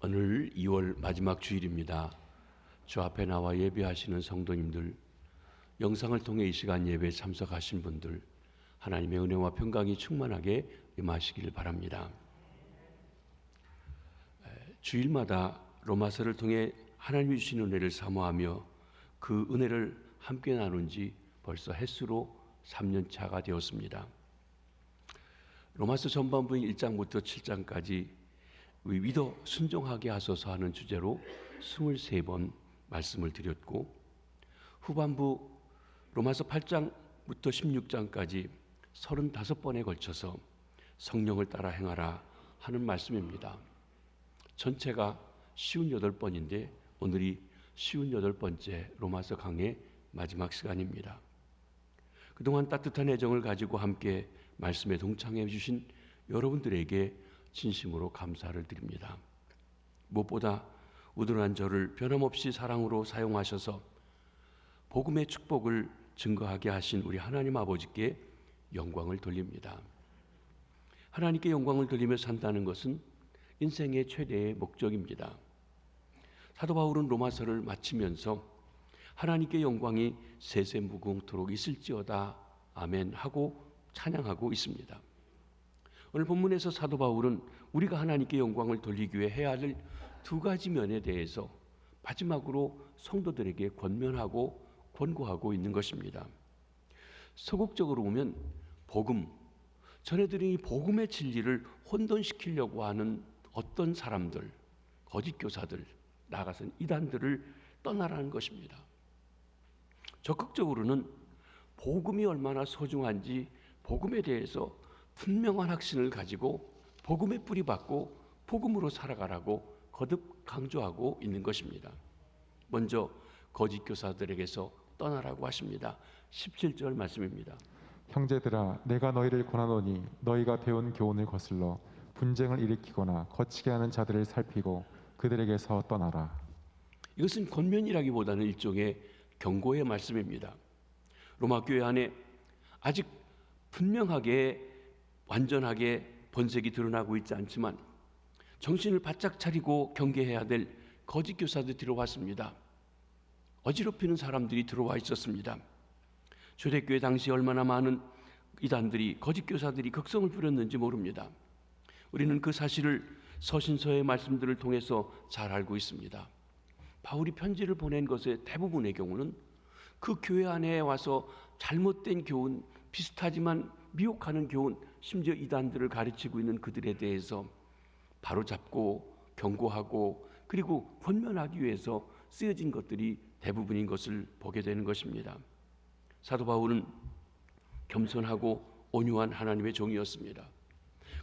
오늘 2월 마지막 주일입니다. 주 앞에 나와 예배하시는 성도님들, 영상을 통해 이 시간 예배에 참석하신 분들, 하나님의 은혜와 평강이 충만하게 임하시길 바랍니다. 주일마다 로마서를 통해 하나님이 주신 은혜를 사모하며 그 은혜를 함께 나눈 지 벌써 햇수로 3년 차가 되었습니다. 로마서 전반부인 1장부터 7장까지 믿어 순종하게 하소서 하는 주제로 23번 말씀을 드렸고, 후반부 로마서 8장부터 16장까지 35번에 걸쳐서 성령을 따라 행하라 하는 말씀입니다. 전체가 58번인데 오늘이 58번째 로마서 강의 마지막 시간입니다. 그동안 따뜻한 애정을 가지고 함께 말씀에 동참해 주신 여러분들에게 진심으로 감사를 드립니다. 무엇보다 우둔한 저를 변함없이 사랑으로 사용하셔서 복음의 축복을 증거하게 하신 우리 하나님 아버지께 영광을 돌립니다. 하나님께 영광을 돌리며 산다는 것은 인생의 최대의 목적입니다. 사도 바울은 로마서를 마치면서 하나님께 영광이 세세무궁토록 있을지어다 아멘 하고 찬양하고 있습니다. 오늘 본문에서 사도 바울은 우리가 하나님께 영광을 돌리기 위해 해야 할 두 가지 면에 대해서 마지막으로 성도들에게 권면하고 권고하고 있는 것입니다. 소극적으로 보면 복음, 전해드린 이 복음의 진리를 혼돈시키려고 하는 어떤 사람들, 거짓 교사들, 나아가서는 이단들을 떠나라는 것입니다. 적극적으로는 복음이 얼마나 소중한지 복음에 대해서 분명한 확신을 가지고 복음에 뿌리박고 복음으로 살아가라고 거듭 강조하고 있는 것입니다. 먼저 거짓 교사들에게서 떠나라고 하십니다. 17절 말씀입니다. 형제들아, 내가 너희를 권하노니 너희가 배운 교훈을 거슬러 분쟁을 일으키거나 거치게 하는 자들을 살피고 그들에게서 떠나라. 이것은 권면이라기보다는 일종의 경고의 말씀입니다. 로마 교회 안에 아직 분명하게 완전하게 번색이 드러나고 있지 않지만 정신을 바짝 차리고 경계해야 될 거짓 교사들이 들어왔습니다. 어지럽히는 사람들이 들어와 있었습니다. 초대교회 당시 얼마나 많은 이단들이, 거짓 교사들이 극성을 부렸는지 모릅니다. 우리는 그 사실을 서신서의 말씀들을 통해서 잘 알고 있습니다. 바울이 편지를 보낸 것의 대부분의 경우는 그 교회 안에 와서 잘못된 교훈, 비슷하지만 미혹하는 교훈, 심지어 이단들을 가르치고 있는 그들에 대해서 바로잡고 경고하고 그리고 권면하기 위해서 쓰여진 것들이 대부분인 것을 보게 되는 것입니다. 사도 바울은 겸손하고 온유한 하나님의 종이었습니다.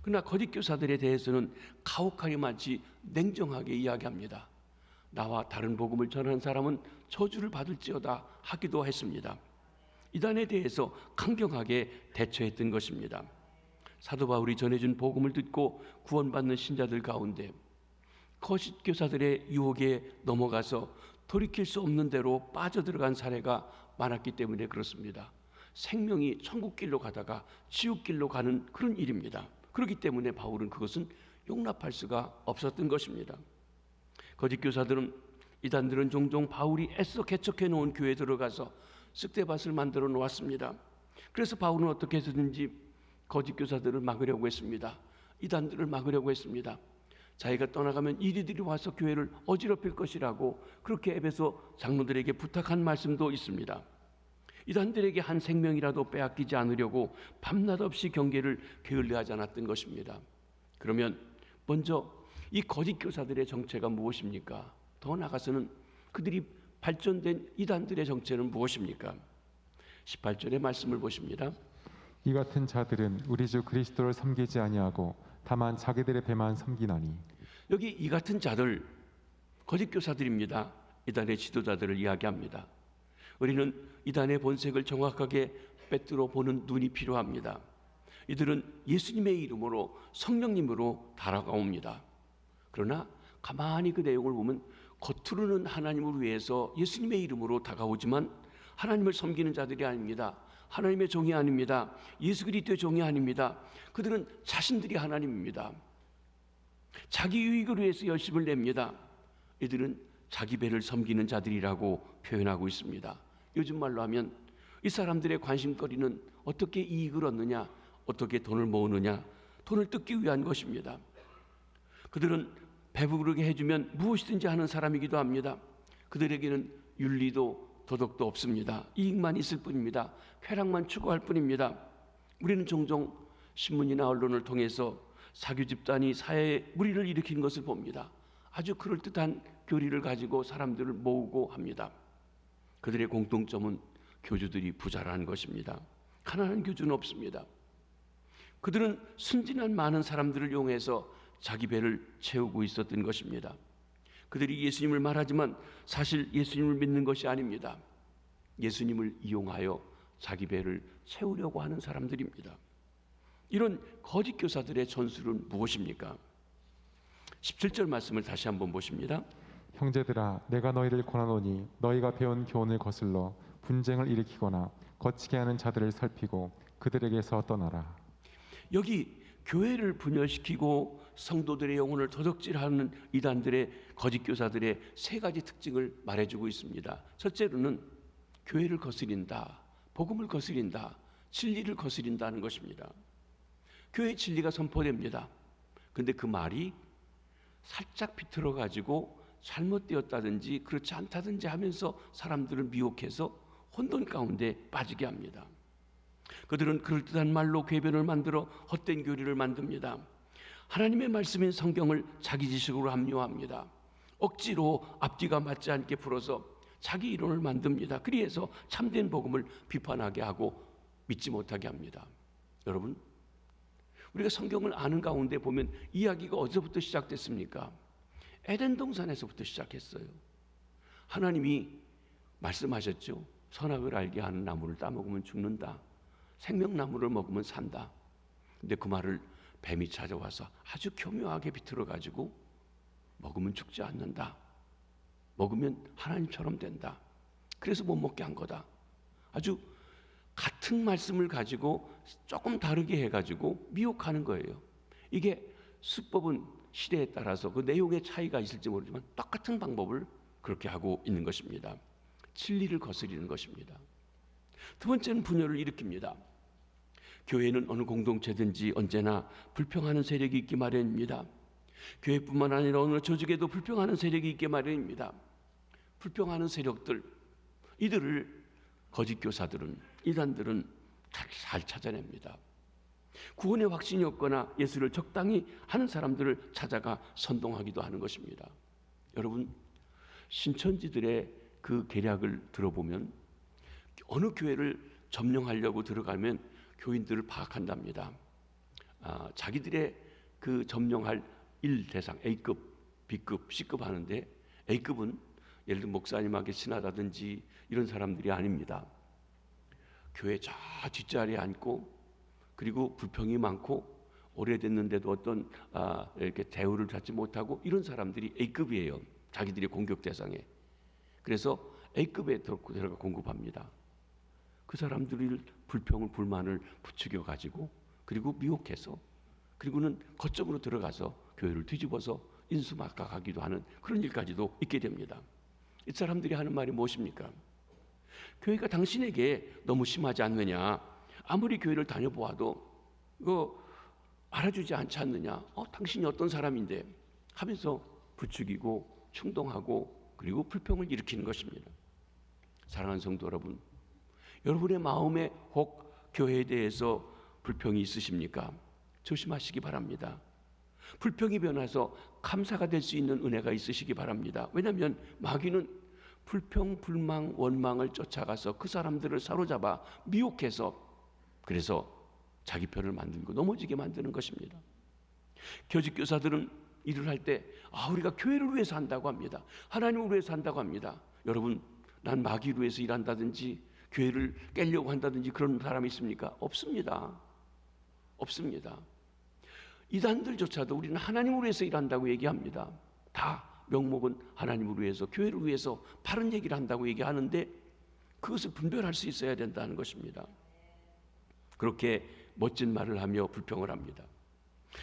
그러나 거짓 교사들에 대해서는 가혹하니 마치 냉정하게 이야기합니다. 나와 다른 복음을 전하는 사람은 저주를 받을지어다 하기도 했습니다. 이단에 대해서 강경하게 대처했던 것입니다. 사도 바울이 전해준 복음을 듣고 구원받는 신자들 가운데 거짓 교사들의 유혹에 넘어가서 돌이킬 수 없는 대로 빠져들어간 사례가 많았기 때문에 그렇습니다. 생명이 천국길로 가다가 지옥길로 가는 그런 일입니다. 그렇기 때문에 바울은 그것은 용납할 수가 없었던 것입니다. 거짓 교사들은, 이단들은 종종 바울이 애써 개척해 놓은 교회에 들어가서 쑥대밭을 만들어 놓았습니다. 그래서 바울은 어떻게 해서든지 거짓 교사들을 막으려고 했습니다. 이단들을 막으려고 했습니다. 자기가 떠나가면 이리들이 와서 교회를 어지럽힐 것이라고 그렇게 에베소 장로들에게 부탁한 말씀도 있습니다. 이단들에게 한 생명이라도 빼앗기지 않으려고 밤낮 없이 경계를 게을리하지 않았던 것입니다. 그러면 먼저 이 거짓 교사들의 정체가 무엇입니까? 더 나아가서는 그들이 발전된 이단들의 정체는 무엇입니까? 18절의 말씀을 보십니다. 이 같은 자들은 우리 주 그리스도를 섬기지 아니하고 다만 자기들의 배만 섬기나니. 여기 이 같은 자들, 거짓 교사들입니다. 이단의 지도자들을 이야기합니다. 우리는 이단의 본색을 정확하게 빼뚫어 보는 눈이 필요합니다. 이들은 예수님의 이름으로, 성령님으로 다가옵니다. 그러나 가만히 그 내용을 보면 겉으로는 하나님을 위해서 예수님의 이름으로 다가오지만 하나님을 섬기는 자들이 아닙니다. 하나님의 종이 아닙니다. 예수 그리스도의 종이 아닙니다. 그들은 자신들이 하나님입니다. 자기 유익을 위해서 열심을 냅니다. 이들은 자기 배를 섬기는 자들이라고 표현하고 있습니다. 요즘 말로 하면 이 사람들의 관심거리는 어떻게 이익을 얻느냐, 어떻게 돈을 모으느냐, 돈을 뜯기 위한 것입니다. 그들은 배부르게 해주면 무엇이든지 하는 사람이기도 합니다. 그들에게는 윤리도 도덕도 없습니다. 이익만 있을 뿐입니다. 쾌락만 추구할 뿐입니다. 우리는 종종 신문이나 언론을 통해서 사교 집단이 사회에 무리를 일으킨 것을 봅니다. 아주 그럴듯한 교리를 가지고 사람들을 모으고 합니다. 그들의 공통점은 교주들이 부자라는 것입니다. 가난한 교주는 없습니다. 그들은 순진한 많은 사람들을 이용해서 자기 배를 채우고 있었던 것입니다. 그들이 예수님을 말하지만 사실 예수님을 믿는 것이 아닙니다. 예수님을 이용하여 자기 배를 채우려고 하는 사람들입니다. 이런 거짓 교사들의 전술은 무엇입니까? 17절 말씀을 다시 한번 보십니다. 형제들아 내가 너희를 권하노니 너희가 배운 교훈을 거슬러 분쟁을 일으키거나 거치게 하는 자들을 살피고 그들에게서 떠나라. 여기 교회를 분열시키고 성도들의 영혼을 도적질하는 이단들의 거짓 교사들의 세 가지 특징을 말해주고 있습니다. 첫째로는 교회를 거스린다, 복음을 거스린다, 진리를 거스린다는 것입니다. 교회 진리가 선포됩니다. 그런데 그 말이 살짝 비틀어 가지고 잘못되었다든지 그렇지 않다든지 하면서 사람들을 미혹해서 혼돈 가운데 빠지게 합니다. 그들은 그럴듯한 말로 궤변을 만들어 헛된 교리를 만듭니다. 하나님의 말씀인 성경을 자기 지식으로 합리화합니다. 억지로 앞뒤가 맞지 않게 풀어서 자기 이론을 만듭니다. 그래서 참된 복음을 비판하게 하고 믿지 못하게 합니다. 여러분, 우리가 성경을 아는 가운데 보면 이야기가 어디서부터 시작됐습니까? 에덴 동산에서부터 시작했어요. 하나님이 말씀하셨죠. 선악을 알게 하는 나무를 따먹으면 죽는다. 생명나무를 먹으면 산다. 근데 그 말을 뱀이 찾아와서 아주 교묘하게 비틀어 가지고 먹으면 죽지 않는다. 먹으면 하나님처럼 된다. 그래서 못 먹게 한 거다. 아주 같은 말씀을 가지고 조금 다르게 해가지고 미혹하는 거예요. 이게 수법은 시대에 따라서 그 내용의 차이가 있을지 모르지만 똑같은 방법을 그렇게 하고 있는 것입니다. 진리를 거스리는 것입니다. 두 번째는 분열을 일으킵니다. 교회는 어느 공동체든지 언제나 불평하는 세력이 있기 마련입니다. 교회뿐만 아니라 어느 조직에도 불평하는 세력이 있기 마련입니다. 불평하는 세력들, 이들을 거짓 교사들은, 이단들은 잘 찾아냅니다. 구원의 확신이 없거나 예수를 적당히 하는 사람들을 찾아가 선동하기도 하는 것입니다. 여러분, 신천지들의 그 계략을 들어보면 어느 교회를 점령하려고 들어가면 교인들을 파악한답니다. 자기들의 그 점령할 1대상 A급, B급, C급 하는데 A급은 예를 들어 목사님에게 친하다든지 이런 사람들이 아닙니다. 교회 저 뒷자리에 앉고 그리고 불평이 많고 오래됐는데도 어떤 이렇게 대우를 받지 못하고 이런 사람들이 A급이에요. 자기들의 공격 대상에. 그래서 A급에 들어가 공급합니다. 그 사람들이 불평을 불만을 부추겨 가지고 그리고 미혹해서 그리고는 거점으로 들어가서 교회를 뒤집어서 인수막각하기도 하는 그런 일까지도 있게 됩니다. 이 사람들이 하는 말이 무엇입니까? 교회가 당신에게 너무 심하지 않느냐? 아무리 교회를 다녀보아도 이거 알아주지 않지 않느냐? 당신이 어떤 사람인데? 하면서 부추기고 충동하고 그리고 불평을 일으키는 것입니다. 사랑하는 성도 여러분, 여러분의 마음에 혹 교회에 대해서 불평이 있으십니까? 조심하시기 바랍니다. 불평이 변해서 감사가 될 수 있는 은혜가 있으시기 바랍니다. 왜냐하면 마귀는 불평, 불망, 원망을 쫓아가서 그 사람들을 사로잡아 미혹해서 그래서 자기 편을 만들고 넘어지게 만드는 것입니다. 거짓 교사들은 일을 할 때 우리가 교회를 위해서 한다고 합니다. 하나님을 위해서 한다고 합니다. 여러분, 난 마귀를 위해서 일한다든지 교회를 깨려고 한다든지 그런 사람이 있습니까? 없습니다. 없습니다. 이단들조차도 우리는 하나님을 위해서 일한다고 얘기합니다. 다 명목은 하나님을 위해서, 교회를 위해서 바른 얘기를 한다고 얘기하는데 그것을 분별할 수 있어야 된다는 것입니다. 그렇게 멋진 말을 하며 불평을 합니다.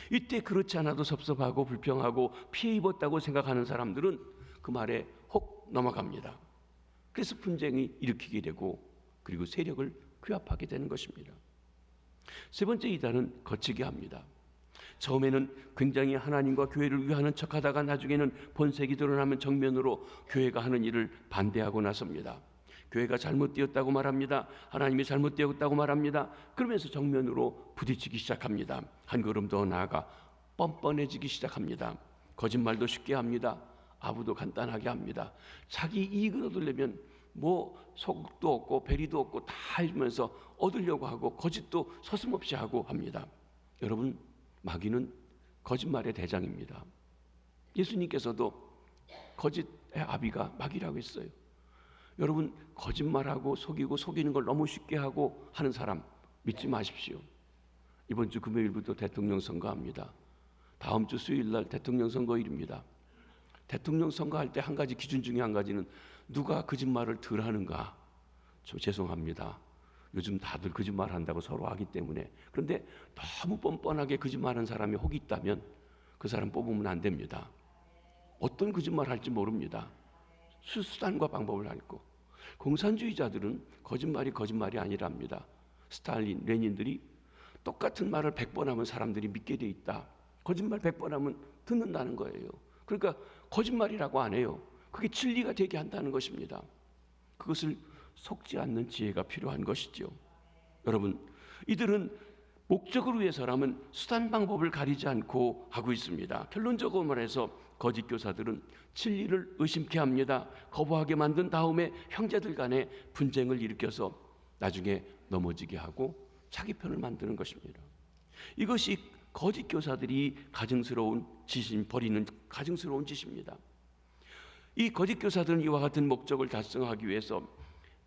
이때 그렇지 않아도 섭섭하고 불평하고 피해 입었다고 생각하는 사람들은 그 말에 혹 넘어갑니다. 그래서 분쟁이 일으키게 되고 그리고 세력을 규합하게 되는 것입니다. 세 번째 이단은 거치게 합니다. 처음에는 굉장히 하나님과 교회를 위하는 척하다가 나중에는 본색이 드러나면 정면으로 교회가 하는 일을 반대하고 나섭니다. 교회가 잘못되었다고 말합니다. 하나님이 잘못되었다고 말합니다. 그러면서 정면으로 부딪히기 시작합니다. 한 걸음 더 나아가 뻔뻔해지기 시작합니다. 거짓말도 쉽게 합니다. 아부도 간단하게 합니다. 자기 이익을 얻으려면 소극도 없고 배리도 없고 다 해주면서 얻으려고 하고 거짓도 서슴없이 하고 합니다. 여러분, 마귀는 거짓말의 대장입니다. 예수님께서도 거짓의 아비가 마귀라고 했어요. 여러분, 거짓말하고 속이고 속이는 걸 너무 쉽게 하고 하는 사람 믿지 마십시오. 이번 주 금요일부터 대통령 선거합니다. 다음 주 수요일 날 대통령 선거일입니다. 대통령 선거할 때 한 가지 기준 중에 한 가지는 누가 거짓말을 덜 하는가. 좀 죄송합니다. 요즘 다들 거짓말 한다고 서로 하기 때문에. 그런데 너무 뻔뻔하게 거짓말하는 사람이 혹 있다면 그 사람 뽑으면 안 됩니다. 어떤 거짓말 할지 모릅니다. 수단과 방법을 알고. 공산주의자들은 거짓말이 아니랍니다. 스탈린, 레닌들이 똑같은 말을 100번 하면 사람들이 믿게 돼 있다. 거짓말 100번 하면 듣는다는 거예요. 그러니까 거짓말이라고 안 해요. 그게 진리가 되게 한다는 것입니다. 그것을 속지 않는 지혜가 필요한 것이죠. 여러분, 이들은 목적을 위해서라면 수단 방법을 가리지 않고 하고 있습니다. 결론적으로 말해서 거짓 교사들은 진리를 의심케 합니다. 거부하게 만든 다음에 형제들 간에 분쟁을 일으켜서 나중에 넘어지게 하고 자기 편을 만드는 것입니다. 이것이 거짓 교사들이 버리는 가증스러운 짓입니다. 이 거짓 교사들은 이와 같은 목적을 달성하기 위해서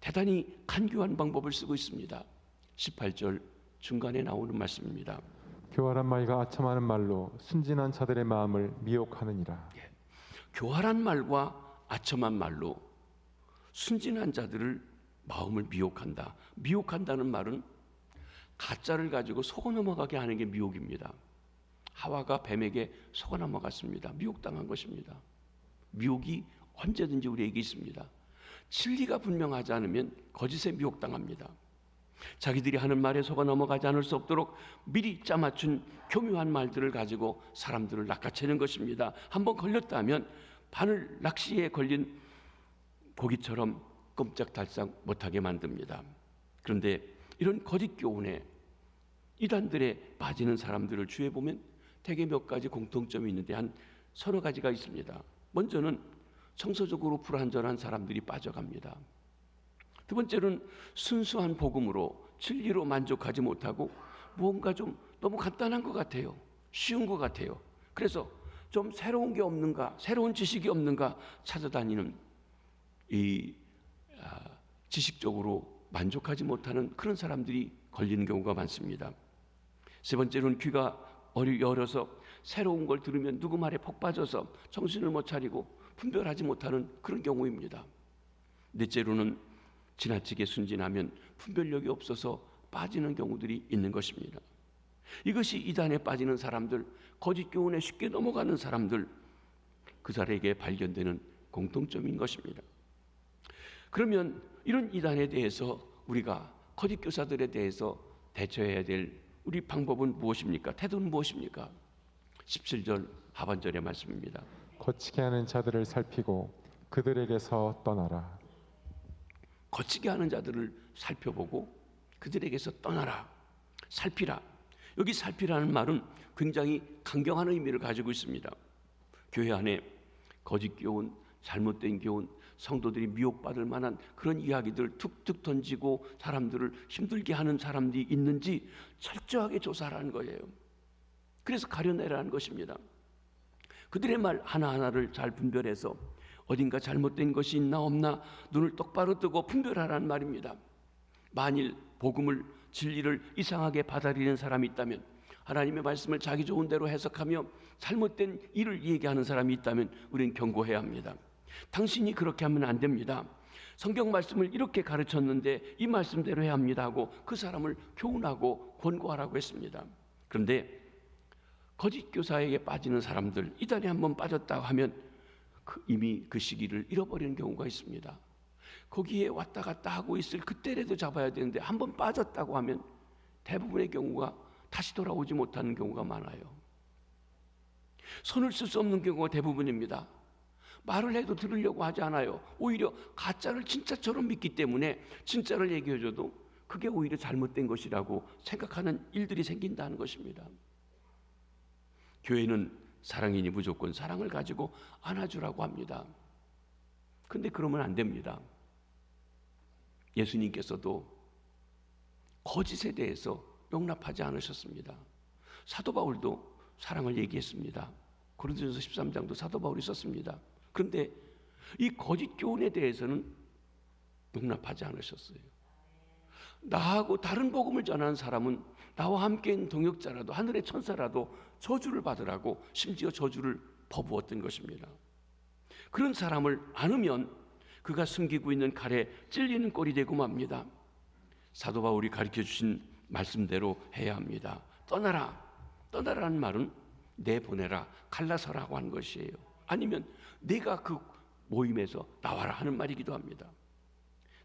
대단히 간교한 방법을 쓰고 있습니다. 18절 중간에 나오는 말씀입니다. 교활한 마귀가 아첨하는 말로 순진한 자들의 마음을 미혹하느니라. 교활한 말과 아첨한 말로 순진한 자들을 마음을 미혹한다. 미혹한다는 말은 가짜를 가지고 속아 넘어가게 하는 게 미혹입니다. 하와가 뱀에게 속아 넘어갔습니다. 미혹당한 것입니다. 미혹이 언제든지 우리에게 있습니다. 진리가 분명하지 않으면 거짓에 미혹당합니다. 자기들이 하는 말에 속아 넘어가지 않을 수 없도록 미리 짜맞춘 교묘한 말들을 가지고 사람들을 낚아채는 것입니다. 한번 걸렸다면 바늘 낚시에 걸린 고기처럼 꼼짝달싹 못하게 만듭니다. 그런데 이런 거짓 교훈에 이단들에 빠지는 사람들을 주위에 보면 대개 몇 가지 공통점이 있는데 한 서너 가지가 있습니다. 먼저는 정서적으로 불완전한 사람들이 빠져갑니다. 두 번째는 순수한 복음으로 진리로 만족하지 못하고 뭔가 좀 너무 간단한 것 같아요. 쉬운 것 같아요. 그래서 좀 새로운 게 없는가, 새로운 지식이 없는가 찾아다니는 지식적으로 만족하지 못하는 그런 사람들이 걸리는 경우가 많습니다. 세 번째로는 귀가 열어서 새로운 걸 들으면 누구 말에 폭 빠져서 정신을 못 차리고 분별하지 못하는 그런 경우입니다. 넷째로는 지나치게 순진하면 분별력이 없어서 빠지는 경우들이 있는 것입니다. 이것이 이단에 빠지는 사람들, 거짓 교훈에 쉽게 넘어가는 사람들, 그 사람에게 발견되는 공통점인 것입니다. 그러면 이런 이단에 대해서 우리가 거짓 교사들에 대해서 대처해야 될 우리 방법은 무엇입니까? 태도는 무엇입니까? 17절 하반절의 말씀입니다. 거치게 하는 자들을 살피고 그들에게서 떠나라. 거치게 하는 자들을 살펴보고 그들에게서 떠나라. 살피라. 여기 살피라는 말은 굉장히 강경한 의미를 가지고 있습니다. 교회 안에 거짓 교훈, 잘못된 교훈, 성도들이 미혹받을 만한 그런 이야기들 툭툭 던지고 사람들을 힘들게 하는 사람들이 있는지 철저하게 조사하라는 거예요. 그래서 가려내라는 것입니다. 그들의 말 하나하나를 잘 분별해서 어딘가 잘못된 것이 있나 없나 눈을 똑바로 뜨고 분별하라는 말입니다. 만일 복음을, 진리를 이상하게 받아들이는 사람이 있다면, 하나님의 말씀을 자기 좋은 대로 해석하며 잘못된 일을 얘기하는 사람이 있다면 우리는 경고해야 합니다. 당신이 그렇게 하면 안 됩니다. 성경 말씀을 이렇게 가르쳤는데 이 말씀대로 해야 합니다 하고 그 사람을 교훈하고 권고하라고 했습니다. 그런데 거짓 교사에게 빠지는 사람들, 이단에 한번 빠졌다고 하면 이미 그 시기를 잃어버리는 경우가 있습니다. 거기에 왔다 갔다 하고 있을 그때라도 잡아야 되는데 한번 빠졌다고 하면 대부분의 경우가 다시 돌아오지 못하는 경우가 많아요. 손을 쓸 수 없는 경우가 대부분입니다. 말을 해도 들으려고 하지 않아요. 오히려 가짜를 진짜처럼 믿기 때문에 진짜를 얘기해줘도 그게 오히려 잘못된 것이라고 생각하는 일들이 생긴다는 것입니다. 교회는 사랑이니 무조건 사랑을 가지고 안아주라고 합니다. 근데 그러면 안 됩니다. 예수님께서도 거짓에 대해서 용납하지 않으셨습니다. 사도 바울도 사랑을 얘기했습니다. 고린도전서 13장도 사도 바울이 썼습니다. 그런데 이 거짓 교훈에 대해서는 용납하지 않으셨어요. 나하고 다른 복음을 전하는 사람은 나와 함께인 동역자라도 하늘의 천사라도 저주를 받으라고 심지어 저주를 퍼부었던 것입니다. 그런 사람을 안으면 그가 숨기고 있는 칼에 찔리는 꼴이 되고 맙니다. 사도 바울이 가르쳐 주신 말씀대로 해야 합니다. 떠나라. 떠나라는 말은 내보내라, 갈라서라고 하는 것이에요. 아니면 내가 그 모임에서 나와라 하는 말이기도 합니다.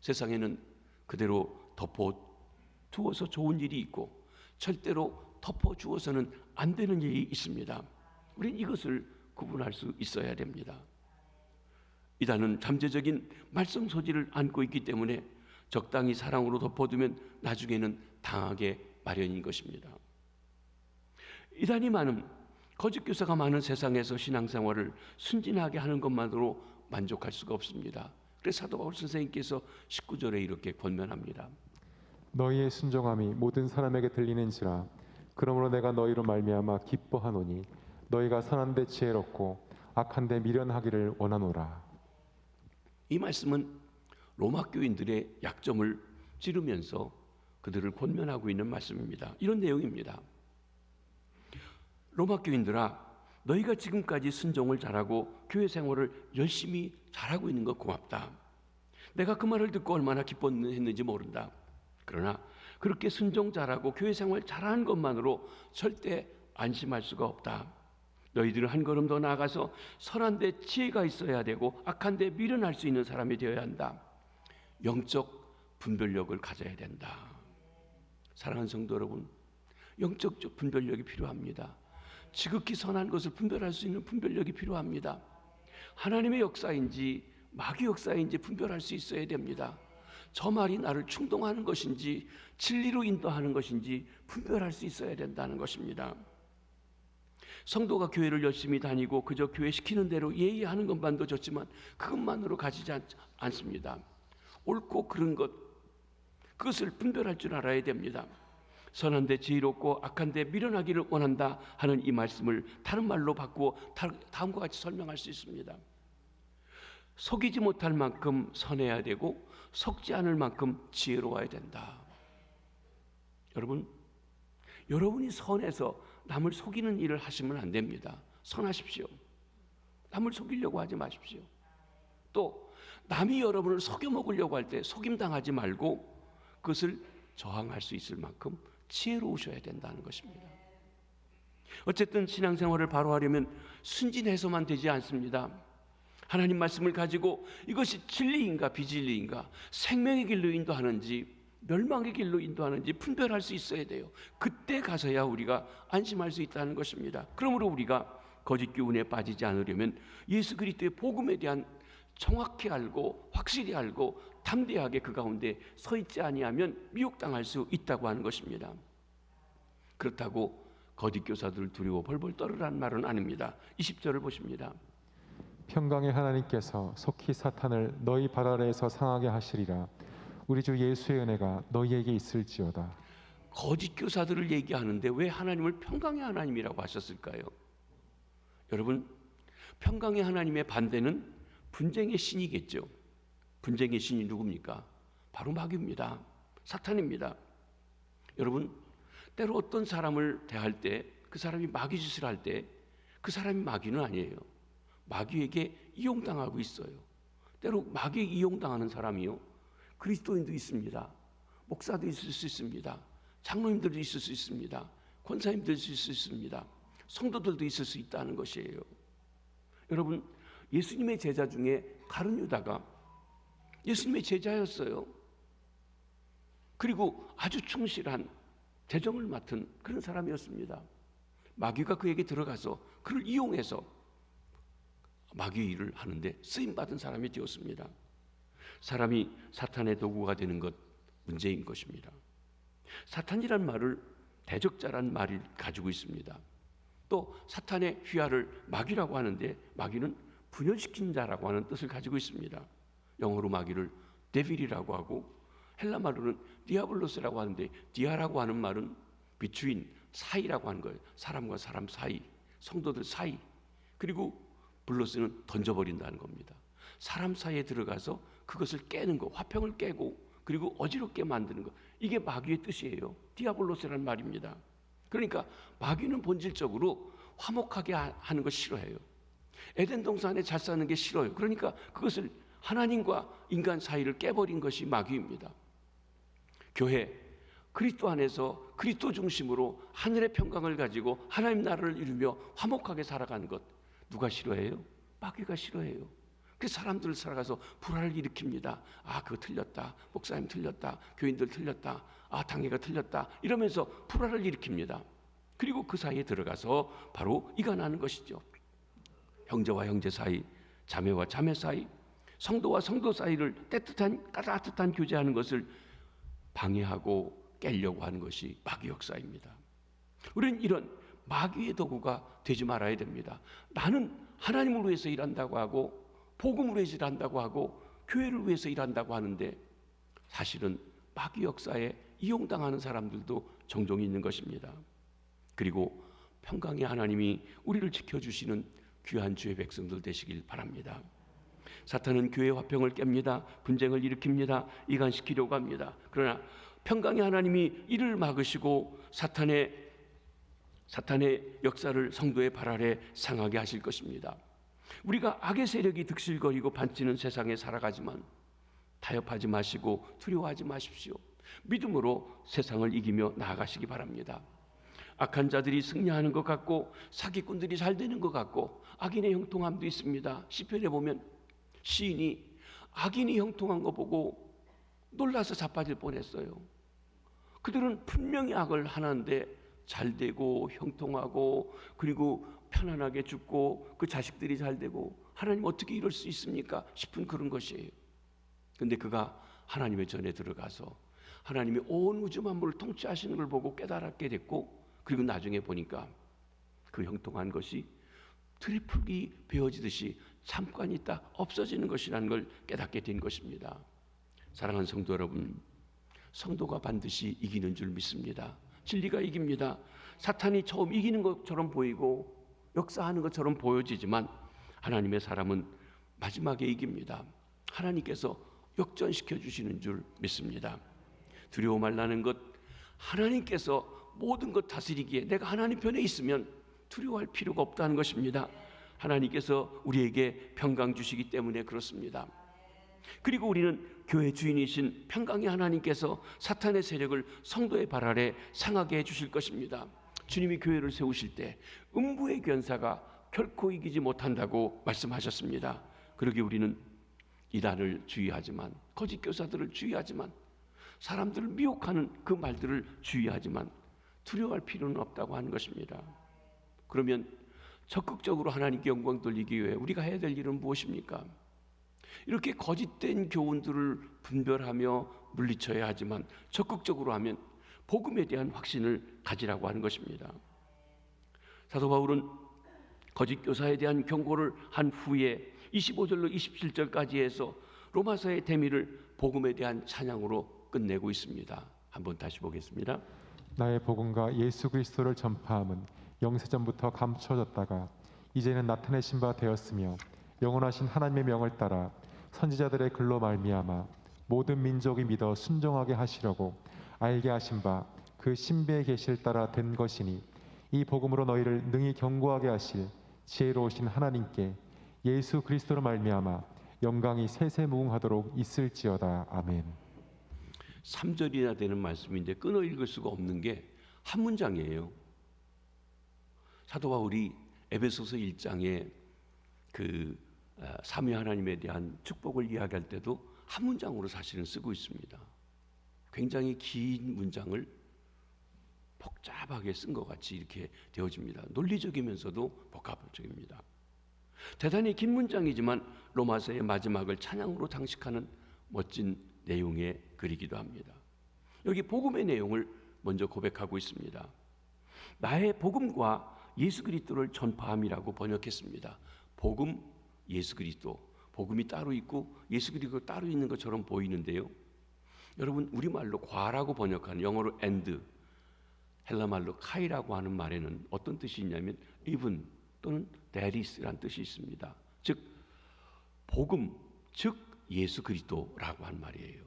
세상에는 그대로 덮어두어서 좋은 일이 있고 절대로 덮어주어서는 안 되는 일이 있습니다. 우리는 이것을 구분할 수 있어야 됩니다. 이단은 잠재적인 말썽 소지를 안고 있기 때문에 적당히 사랑으로 덮어두면 나중에는 당하게 마련인 것입니다. 이단이 많은, 거짓 교사가 많은 세상에서 신앙생활을 순진하게 하는 것만으로 만족할 수가 없습니다. 그래서 사도 바울 선생님께서 19절에 이렇게 권면합니다. 너희의 순종함이 모든 사람에게 들리는지라. 그러므로 내가 너희로 말미암아 기뻐하노니 너희가 선한데 지혜롭고 악한데 미련하기를 원하노라. 이 말씀은 로마 교인들의 약점을 찌르면서 그들을 권면하고 있는 말씀입니다. 이런 내용입니다. 로마 교인들아, 너희가 지금까지 순종을 잘하고 교회 생활을 열심히 잘하고 있는 것 고맙다. 내가 그 말을 듣고 얼마나 기뻤는지 모른다. 그러나 그렇게 순종 잘하고 교회 생활 잘하는 것만으로 절대 안심할 수가 없다. 너희들은 한 걸음 더 나아가서 선한데 지혜가 있어야 되고 악한데 미련할 수 있는 사람이 되어야 한다. 영적 분별력을 가져야 된다. 사랑하는 성도 여러분, 영적 분별력이 필요합니다. 지극히 선한 것을 분별할 수 있는 분별력이 필요합니다. 하나님의 역사인지 마귀 역사인지 분별할 수 있어야 됩니다. 저 말이 나를 충동하는 것인지 진리로 인도하는 것인지 분별할 수 있어야 된다는 것입니다. 성도가 교회를 열심히 다니고 그저 교회 시키는 대로 예의하는 것만도 좋지만 그것만으로 가지지 않습니다. 옳고 그른 것, 그것을 분별할 줄 알아야 됩니다. 선한데 지혜롭고 악한데 미련하기를 원한다 하는 이 말씀을 다른 말로 바꾸어 다음과 같이 설명할 수 있습니다. 속이지 못할 만큼 선해야 되고 속지 않을 만큼 지혜로워야 된다. 여러분이 선해서 남을 속이는 일을 하시면 안 됩니다. 선하십시오. 남을 속이려고 하지 마십시오. 또 남이 여러분을 속여 먹으려고 할 때 속임당하지 말고 그것을 저항할 수 있을 만큼 지혜로우셔야 된다는 것입니다. 어쨌든 신앙생활을 바로 하려면 순진해서만 되지 않습니다. 하나님 말씀을 가지고 이것이 진리인가 비진리인가, 생명의 길로 인도하는지 멸망의 길로 인도하는지 분별할 수 있어야 돼요. 그때 가서야 우리가 안심할 수 있다는 것입니다. 그러므로 우리가 거짓 교훈에 빠지지 않으려면 예수 그리스도의 복음에 대한 정확히 알고 확실히 알고 담대하게 그 가운데 서 있지 아니하면 미혹당할 수 있다고 하는 것입니다. 그렇다고 거짓 교사들을 두려워 벌벌 떨으라는 말은 아닙니다. 20절을 보십니다. 평강의 하나님께서 속히 사탄을 너희 발 아래에서 상하게 하시리라. 우리 주 예수의 은혜가 너희에게 있을지어다. 거짓 교사들을 얘기하는데 왜 하나님을 평강의 하나님이라고 하셨을까요? 여러분, 평강의 하나님의 반대는 분쟁의 신이겠죠. 분쟁의 신이 누굽니까? 바로 마귀입니다. 사탄입니다. 여러분, 때로 어떤 사람을 대할 때 그 사람이 마귀 짓을 할 때 그 사람이 마귀는 아니에요. 마귀에게 이용당하고 있어요. 때로 마귀에 이용당하는 사람이요, 그리스도인도 있습니다. 목사도 있을 수 있습니다. 장로님들도 있을 수 있습니다. 권사님도 있을 수 있습니다. 성도들도 있을 수 있다는 것이에요. 여러분, 예수님의 제자 중에 가룟 유다가 예수님의 제자였어요. 그리고 아주 충실한 재정을 맡은 그런 사람이었습니다. 마귀가 그에게 들어가서 그를 이용해서 마귀 일을 하는데 쓰임받은 사람이 되었습니다. 사람이 사탄의 도구가 되는 것 문제인 것입니다. 사탄이란 말을 대적자란 말을 가지고 있습니다. 또 사탄의 휘하를 마귀라고 하는데 마귀는 분열시킨 자라고 하는 뜻을 가지고 있습니다. 영어로 마귀를 데빌이라고 하고 헬라 말로는 디아블로스라고 하는데 디아라고 하는 말은 비추인 사이라고 하는 거예요. 사람과 사람 사이, 성도들 사이. 그리고 블로스는 던져버린다는 겁니다. 사람 사이에 들어가서 그것을 깨는 거, 화평을 깨고 그리고 어지럽게 만드는 거. 이게 마귀의 뜻이에요. 디아블로스라는 말입니다. 그러니까 마귀는 본질적으로 화목하게 하는 거 싫어해요. 에덴 동산에 잘 사는 게 싫어요. 그러니까 그것을 하나님과 인간 사이를 깨버린 것이 마귀입니다. 교회, 그리스도 안에서 그리스도 중심으로 하늘의 평강을 가지고 하나님 나라를 이루며 화목하게 살아가는 것 누가 싫어해요? 마귀가 싫어해요. 그래서 사람들 살아가서 불화를 일으킵니다. 아, 그거 틀렸다. 목사님 틀렸다. 교인들 틀렸다. 아, 당회가 틀렸다. 이러면서 불화를 일으킵니다. 그리고 그 사이에 들어가서 바로 이가 나는 것이죠. 형제와 형제 사이, 자매와 자매 사이, 성도와 성도 사이를 따뜻한 교제하는 것을 방해하고 깨려고 하는 것이 마귀 역사입니다. 우리는 이런 마귀의 도구가 되지 말아야 됩니다. 나는 하나님을 위해서 일한다고 하고 복음을 위해서 일한다고 하고 교회를 위해서 일한다고 하는데 사실은 마귀 역사에 이용당하는 사람들도 종종 있는 것입니다. 그리고 평강의 하나님이 우리를 지켜주시는 귀한 주의 백성들 되시길 바랍니다. 사탄은 교회 화평을 깹니다. 분쟁을 일으킵니다. 이간시키려고 합니다. 그러나 평강의 하나님이 이를 막으시고 사탄의 역사를 성도의 발 아래 상하게 하실 것입니다. 우리가 악의 세력이 득실거리고 반치는 세상에 살아가지만 타협하지 마시고 두려워하지 마십시오. 믿음으로 세상을 이기며 나아가시기 바랍니다. 악한 자들이 승리하는 것 같고 사기꾼들이 잘 되는 것 같고 악인의 형통함도 있습니다. 시편에 보면 시인이 악인이 형통한 거 보고 놀라서 자빠질 뻔했어요. 그들은 분명히 악을 하는데 잘 되고 형통하고 그리고 편안하게 죽고 그 자식들이 잘 되고 하나님 어떻게 이럴 수 있습니까? 싶은 그런 것이에요. 그런데 그가 하나님의 전에 들어가서 하나님이 온 우주 만물을 통치하시는 걸 보고 깨달았게 됐고 그리고 나중에 보니까 그 형통한 것이 틀이 풀기 베어지듯이 잠깐 있다 없어지는 것이라는 걸 깨닫게 된 것입니다. 사랑하는 성도 여러분, 성도가 반드시 이기는 줄 믿습니다. 진리가 이깁니다. 사탄이 처음 이기는 것처럼 보이고 역사하는 것처럼 보여지지만 하나님의 사람은 마지막에 이깁니다. 하나님께서 역전시켜 주시는 줄 믿습니다. 두려워 말라는 것, 하나님께서 모든 것 다스리기에 내가 하나님 편에 있으면 두려워할 필요가 없다는 것입니다. 하나님께서 우리에게 평강 주시기 때문에 그렇습니다. 그리고 우리는 교회 주인이신 평강의 하나님께서 사탄의 세력을 성도의 발 아래 상하게 해주실 것입니다. 주님이 교회를 세우실 때 음부의 권사가 결코 이기지 못한다고 말씀하셨습니다. 그러기에 우리는 이단을 주의하지만 거짓 교사들을 주의하지만 사람들을 미혹하는 그 말들을 주의하지만 두려워할 필요는 없다고 하는 것입니다. 그러면 적극적으로 하나님께 영광 돌리기 위해 우리가 해야 될 일은 무엇입니까? 이렇게 거짓된 교훈들을 분별하며 물리쳐야 하지만 적극적으로 하면 복음에 대한 확신을 가지라고 하는 것입니다. 사도 바울은 거짓 교사에 대한 경고를 한 후에 25절로 27절까지 해서 로마서의 대미를 복음에 대한 찬양으로 끝내고 있습니다. 한번 다시 보겠습니다. 나의 복음과 예수 그리스도를 전파함은 영세전부터 감춰졌다가 이제는 나타내신 바 되었으며 영원하신 하나님의 명을 따라 선지자들의 글로 말미암아 모든 민족이 믿어 순종하게 하시려고 알게 하신 바 그 신비의 계시를 따라 된 것이니 이 복음으로 너희를 능히 경고하게 하실 지혜로우신 하나님께 예수 그리스도로 말미암아 영광이 세세무궁하도록 있을지어다. 아멘. 3절이나 되는 말씀인데 끊어 읽을 수가 없는 게 한 문장이에요. 사도 바울이 에베소서 1장에 그 삼위 하나님에 대한 축복을 이야기할 때도 한 문장으로 사실은 쓰고 있습니다. 굉장히 긴 문장을 복잡하게 쓴 것 같이 이렇게 되어집니다. 논리적이면서도 복합적입니다. 대단히 긴 문장이지만 로마서의 마지막을 찬양으로 장식하는 멋진 내용의 글이기도 합니다. 여기 복음의 내용을 먼저 고백하고 있습니다. 나의 복음과 예수 그리스도를 전파함이라고 번역했습니다. 복음, 예수 그리스도. 복음이 따로 있고 예수 그리스도 따로 있는 것처럼 보이는데요. 여러분, 우리말로 과라고 번역하는 영어로 and, 헬라말로 카이라고 하는 말에는 어떤 뜻이 있냐면 even 또는 there is라는 뜻이 있습니다. 즉 복음, 즉 예수 그리스도라고 한 말이에요.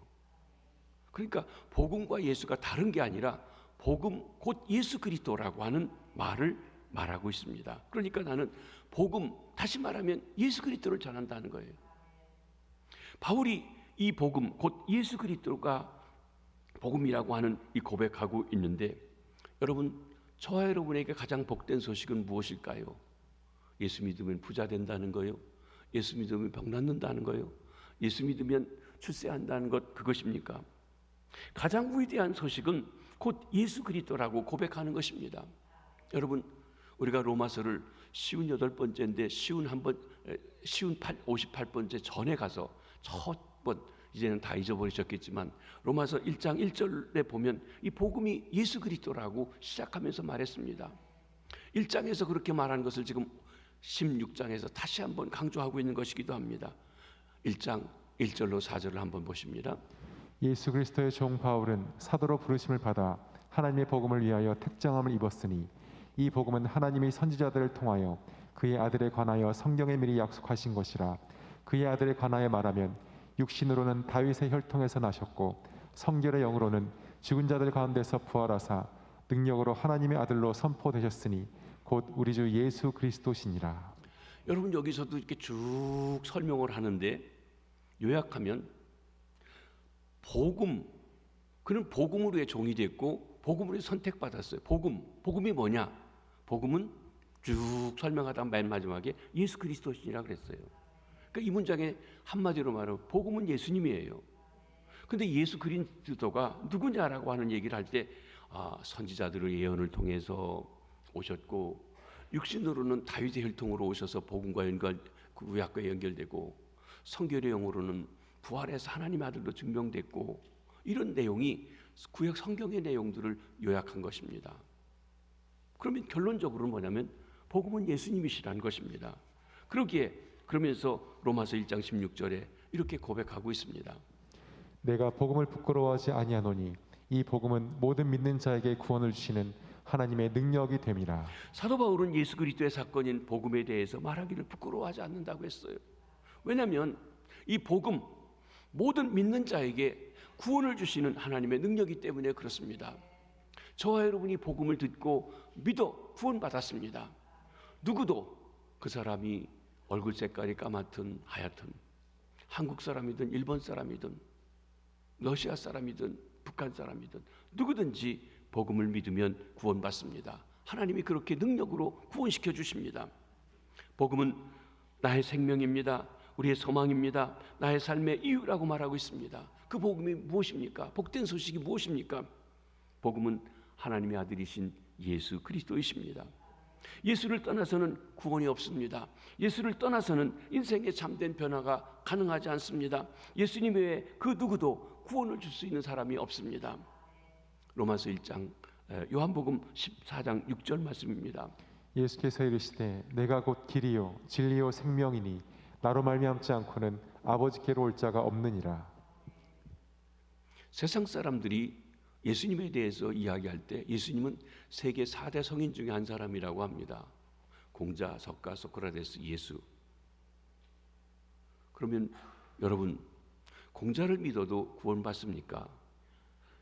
그러니까 복음과 예수가 다른 게 아니라 복음 곧 예수 그리스도라고 하는 말을 말하고 있습니다. 그러니까 나는 복음, 다시 말하면 예수 그리스도를 전한다는 거예요. 바울이 이 복음 곧 예수 그리스도가 복음이라고 하는 이 고백하고 있는데, 여러분, 저와 여러분에게 가장 복된 소식은 무엇일까요? 예수 믿으면 부자 된다는 거예요? 예수 믿으면 병 낫는다는 거예요? 예수 믿으면 출세한다는 것, 그것입니까? 가장 위대한 소식은 곧 예수 그리스도라고 고백하는 것입니다. 여러분, 우리가 로마서를 쉬운 8번째인데 쉬운 58번째 전에 가서 첫 번, 이제는 다 잊어버리셨겠지만 로마서 1장 1절에 보면 이 복음이 예수 그리스도라고 시작하면서 말했습니다. 1장에서 그렇게 말한 것을 지금 16장에서 다시 한번 강조하고 있는 것이기도 합니다. 1장 1절로 4절을 한번 보십니다. 예수 그리스도의 종 바울은 사도로 부르심을 받아 하나님의 복음을 위하여 특정함을 입었으니 이 복음은 하나님이 선지자들을 통하여 그의 아들에 관하여 성경에 미리 약속하신 것이라. 그의 아들에 관하여 말하면 육신으로는 다윗의 혈통에서 나셨고 성결의 영으로는 죽은 자들 가운데서 부활하사 능력으로 하나님의 아들로 선포되셨으니 곧 우리 주 예수 그리스도시니라. 여러분, 여기서도 이렇게 쭉 설명을 하는데 요약하면 복음, 그는 복음으로의 종이 됐고 복음으로 선택받았어요. 복음이 뭐냐? 복음은 쭉 설명하다 맨 마지막에 예수 그리스도시니라 그랬어요. 그러니까 이 문장에 한마디로 말하면 복음은 예수님이에요. 근데 예수 그리스도가 누구냐라고 하는 얘기를 할 때 선지자들의 예언을 통해서 오셨고 육신으로는 다윗의 혈통으로 오셔서 복음과 연결, 구약과 연결되고 성결의 영으로는 부활해서 하나님의 아들로 증명됐고, 이런 내용이 구약 성경의 내용들을 요약한 것입니다. 그러면 결론적으로는 뭐냐면 복음은 예수님이시라는 것입니다. 그러면서 로마서 1장 16절에 이렇게 고백하고 있습니다. 내가 복음을 부끄러워하지 아니하노니 이 복음은 모든 믿는 자에게 구원을 주시는 하나님의 능력이 됨이라. 사도 바울은 예수 그리스도의 사건인 복음에 대해서 말하기를 부끄러워하지 않는다고 했어요. 왜냐하면 이 복음, 모든 믿는 자에게 구원을 주시는 하나님의 능력이기 때문에 그렇습니다. 저와 여러분이 복음을 듣고 믿어 구원받았습니다. 누구도 그 사람이 얼굴 색깔이 까맣든 하얗든, 한국 사람이든 일본 사람이든 러시아 사람이든 북한 사람이든 누구든지 복음을 믿으면 구원받습니다. 하나님이 그렇게 능력으로 구원시켜 주십니다. 복음은 나의 생명입니다. 우리의 소망입니다. 나의 삶의 이유라고 말하고 있습니다. 그 복음이 무엇입니까? 복된 소식이 무엇입니까? 복음은 하나님의 아들이신 예수 그리스도이십니다. 예수를 떠나서는 구원이 없습니다. 예수를 떠나서는 인생의 참된 변화가 가능하지 않습니다. 예수님 외에 그 누구도 구원을 줄 수 있는 사람이 없습니다. 로마서 1장, 요한복음 14장 6절 말씀입니다. 예수께서 이르시되 내가 곧 길이요 진리요 생명이니 나로 말미암지 않고는 아버지께로 올 자가 없느니라. 세상 사람들이 예수님에 대해서 이야기할 때 예수님은 세계 4대 성인 중에 한 사람이라고 합니다. 공자, 석가, 소크라테스, 예수. 그러면 여러분, 공자를 믿어도 구원받습니까?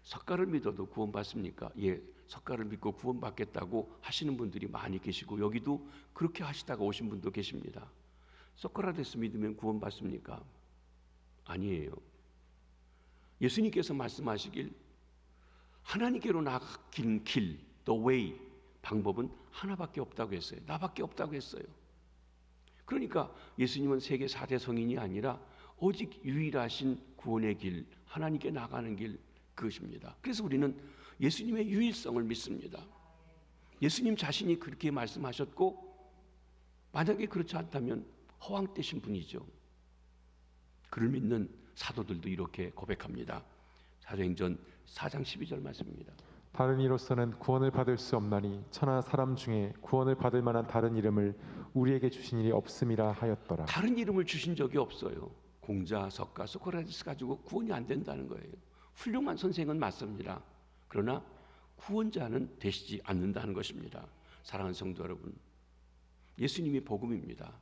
석가를 믿어도 구원받습니까? 예, 석가를 믿고 구원받겠다고 하시는 분들이 많이 계시고 여기도 그렇게 하시다가 오신 분도 계십니다. 소크라테스 믿으면 구원받습니까? 아니에요. 예수님께서 말씀하시길 하나님께로 나가긴 길, the way, 방법은 하나밖에 없다고 했어요. 나밖에 없다고 했어요. 그러니까 예수님은 세계 4대 성인이 아니라 오직 유일하신 구원의 길, 하나님께 나가는 길, 그것입니다. 그래서 우리는 예수님의 유일성을 믿습니다. 예수님 자신이 그렇게 말씀하셨고, 만약에 그렇지 않다면 허황되신 분이죠. 그를 믿는 사도들도 이렇게 고백합니다. 사도행전 4장 12절 말씀입니다. 다른 이로서는 구원을 받을 수 없나니 천하 사람 중에 구원을 받을 만한 다른 이름을 우리에게 주신 일이 없음이라 하였더라. 다른 이름을 주신 적이 없어요. 공자, 석가, 소크라테스 가지고 구원이 안 된다는 거예요. 훌륭한 선생은 맞습니다. 그러나 구원자는 되시지 않는다는 것입니다. 사랑하는 성도 여러분, 예수님이 복음입니다.